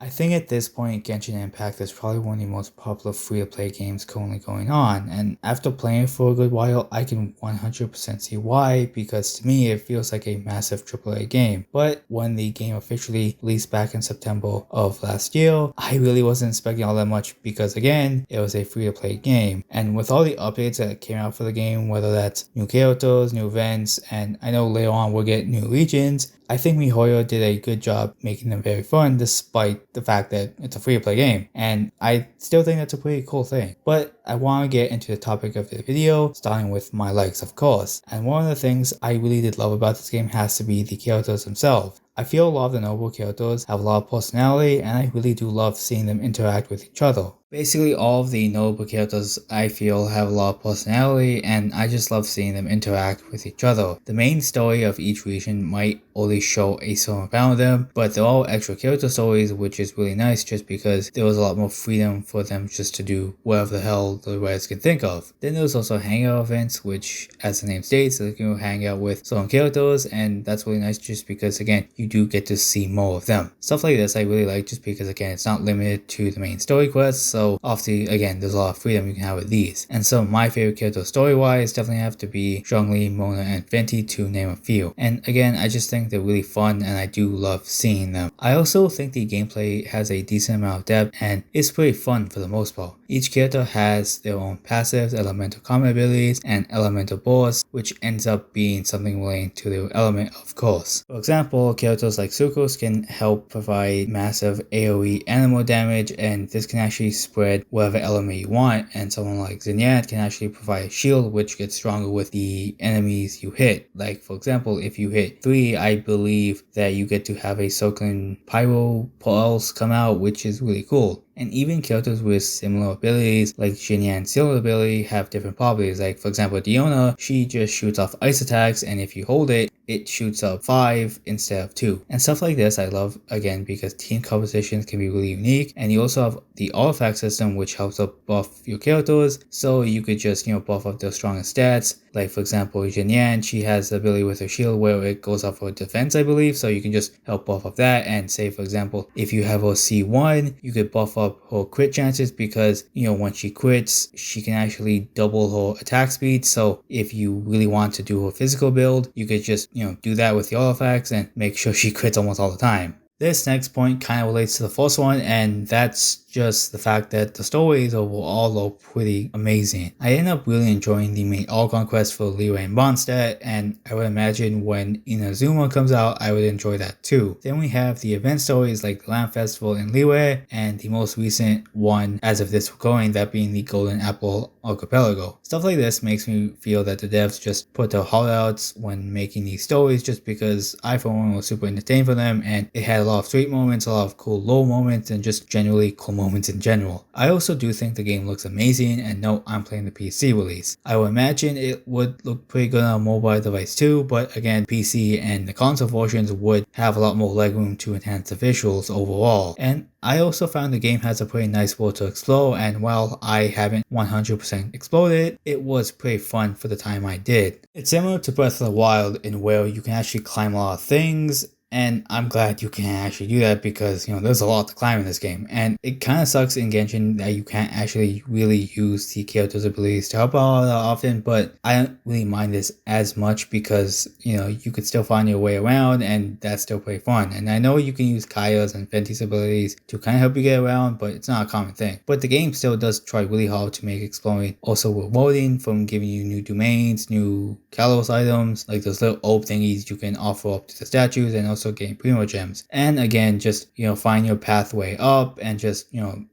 I think at this point, Genshin Impact is probably one of the most popular free-to-play games currently going on, and after playing it for a good while, I can 100% see why, because to me it feels like a massive AAA game. But when the game officially released back in September of last year, I really wasn't expecting all that much because again, it was a free-to-play game, and with all the updates that came out for the game, whether that's new characters, new events, and I know later on we'll get new regions, I think Mihoyo did a good job making them very fun despite the fact that it's a free-to-play game, and I still think that's a pretty cool thing. But I want to get into the topic of the video, starting with my likes of course, and one of the things I really did love about this game has to be the characters themselves. I feel a lot of the noble characters have a lot of personality, and I really do love seeing them interact with each other. Basically, all of the notable characters I feel have a lot of personality, and I just love seeing them interact with each other. The main story of each region might only show a certain amount of them, but they're all extra character stories, which is really nice just because there was a lot more freedom for them just to do whatever the hell the writers can think of. Then there's also hangout events, which as the name states, you can hang out with certain characters, and that's really nice just because again, you do get to see more of them. Stuff like this I really like just because again, it's not limited to the main story quests, so obviously again, there's a lot of freedom you can have with these. And some of my favorite characters story-wise definitely have to be Zhongli, Mona, and Venti to name a few. And again, I just think they're really fun and I do love seeing them. I also think the gameplay has a decent amount of depth and it's pretty fun for the most part. Each character has their own passives, elemental combat abilities, and elemental bursts, which ends up being something related to their element of course. For example, characters like Sucrose can help provide massive AoE animal damage, and this can actually spread whatever element you want, and someone like Xinyan can actually provide a shield which gets stronger with the enemies you hit. Like for example, if you hit 3, I believe that you get to have a circling pyro pulse come out, which is really cool. And even characters with similar abilities like Xinyan's similar ability have different properties. Like for example, Diona, she just shoots off ice attacks, and if you hold it, it shoots up 5 instead of 2. And stuff like this I love again because team compositions can be really unique, and you also have the artifact system which helps up buff your characters, so you could just buff up their strongest stats. Like for example, Jinyan, she has the ability with her shield where it goes off her defense I believe, so you can just help buff up that. And say for example, if you have her C1, you could buff up her crit chances because when she crits, she can actually double her attack speed. So if you really want to do her physical build, you could just do that with the artifacts and make sure she crits almost all the time. This next point kind of relates to the first one, and that's just the fact that the stories overall are pretty amazing. I end up really enjoying the main Archon quest for Liyue and Mondstadt, and I would imagine when Inazuma comes out, I would enjoy that too. Then we have the event stories like the Lamp Festival in Liyue, and the most recent one as of this recording, that being the Golden Apple Archipelago. Stuff like this makes me feel that the devs just put their heart out when making these stories, just because I for one was super entertained for them, and it had a lot of sweet moments, a lot of cool low moments, and just generally cool moments in general. I also do think the game looks amazing, and no, I'm playing the PC release. I would imagine it would look pretty good on a mobile device too, but again, PC and the console versions would have a lot more legroom to enhance the visuals overall. And I also found the game has a pretty nice world to explore, and while I haven't 100% explored it, it was pretty fun for the time I did. It's similar to Breath of the Wild in where you can actually climb a lot of things, and I'm glad you can actually do that because, there's a lot to climb in this game. And it kind of sucks in Genshin that you can't actually really use the character's abilities to help out often, but I don't really mind this as much because, you could still find your way around, and that's still pretty fun. And I know you can use Kaya's and Venti's abilities to kind of help you get around, but it's not a common thing. But the game still does try really hard to make exploring also rewarding, from giving you new domains, new Kalos items, like those little orb thingies you can offer up to the statues, and also getting Primo Gems. And again, just, find your pathway up and just,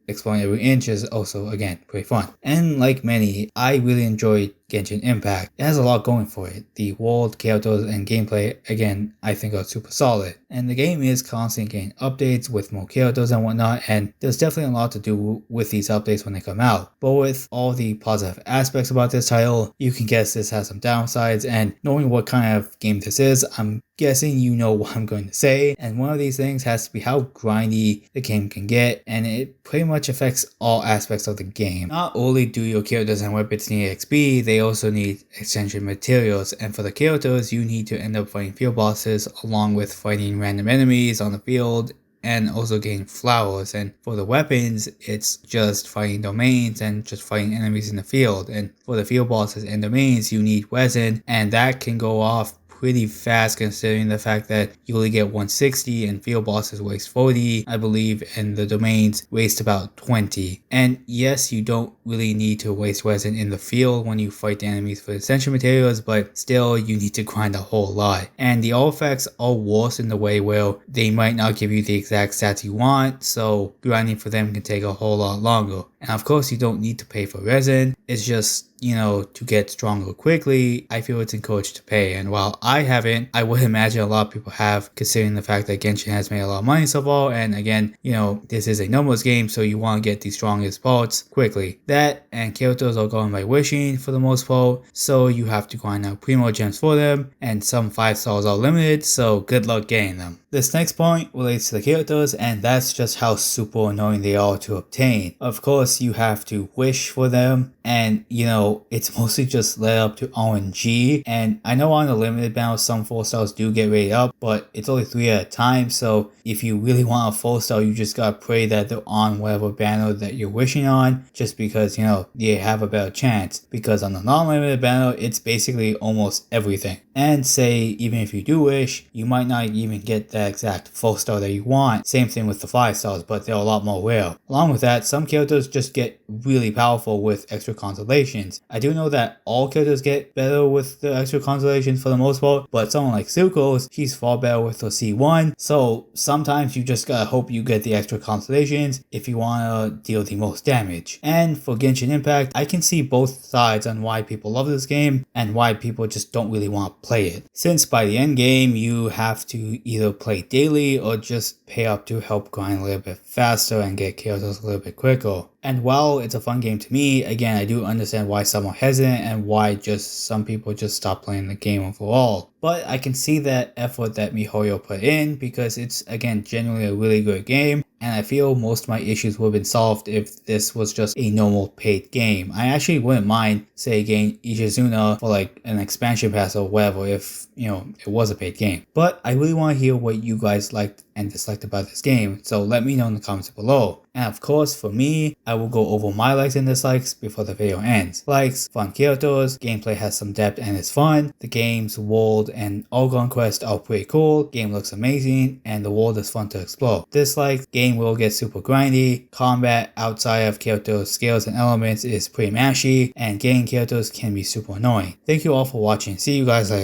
exploring every inch is also, again, pretty fun. And like many, I really enjoyed Genshin Impact. It has a lot going for it. The world, characters, and gameplay, again, I think are super solid. And the game is constantly getting updates with more characters and whatnot, and there's definitely a lot to do with these updates when they come out. But with all the positive aspects about this title, you can guess this has some downsides, and knowing what kind of game this is, I'm guessing you know what I'm going to say. And one of these things has to be how grindy the game can get, and it pretty much affects all aspects of the game. Not only do your characters and weapons need XP, they also need extension materials, and for the characters, you need to end up fighting field bosses along with fighting random enemies on the field and also getting flowers. And for the weapons, it's just fighting domains and just fighting enemies in the field. And for the field bosses and domains, you need resin, and that can go off pretty fast considering the fact that you only get 160 and field bosses waste 40, I believe, and the domains waste about 20. And yes, you don't really need to waste resin in the field when you fight the enemies for essential materials, but still you need to grind a whole lot. And the artifacts are worse in the way where they might not give you the exact stats you want, so grinding for them can take a whole lot longer. And of course you don't need to pay for resin, it's just, you know, to get stronger quickly. I feel it's encouraged to pay, and while I haven't, I would imagine a lot of people have, considering the fact that Genshin has made a lot of money so far, and again, you know, this is a numbers game, so you want to get the strongest parts quickly. That and characters are going by wishing for the most part, so you have to grind out primo gems for them, and some 5 stars are limited, so good luck getting them. This next point relates to the characters, and that's just how super annoying they are to obtain. Of course, you have to wish for them, and you know, it's mostly just led up to RNG. And I know on the limited battles, some 4 stars do get rated up, but it's only 3 at a time. So if you really want a 4 star, you just gotta pray that they're on whatever banner that you're wishing on, just because, you know, they have a better chance. Because on the non-limited banner, it's basically almost everything. And say, even if you do wish, you might not even get that exact 4 star that you want. Same thing with the 5 stars, but they're a lot more rare. Along with that, some characters just get really powerful with extra constellations. I do know that all characters get better with the extra constellations for the most part, but someone like Zuko's, she's far better with the C1, so sometimes you just gotta hope you get the extra constellations if you wanna deal the most damage. And for Genshin Impact, I can see both sides on why people love this game and why people just don't really want to play it. Since by the end game, you have to either play daily or just pay up to help grind a little bit faster and get characters a little bit quicker. And while it's a fun game to me, again, I do understand why some are hesitant and why just some people just stop playing the game overall. But I can see that effort that Mihoyo put in, because it's, again, genuinely a really good game, and I feel most of my issues would have been solved if this was just a normal paid game. I actually wouldn't mind, say, getting Ishizuna for like an expansion pass or whatever if, you know, it was a paid game. But I really want to hear what you guys liked and disliked about this game, so let me know in the comments below. And of course, for me, I will go over my likes and dislikes before the video ends. Likes: fun characters, gameplay has some depth and is fun, the game's world and Argon quest are pretty cool, game looks amazing, and the world is fun to explore. Dislikes: game will get super grindy, combat outside of character skills and elements is pretty mashy, and getting characters can be super annoying. Thank you all for watching, see you guys later.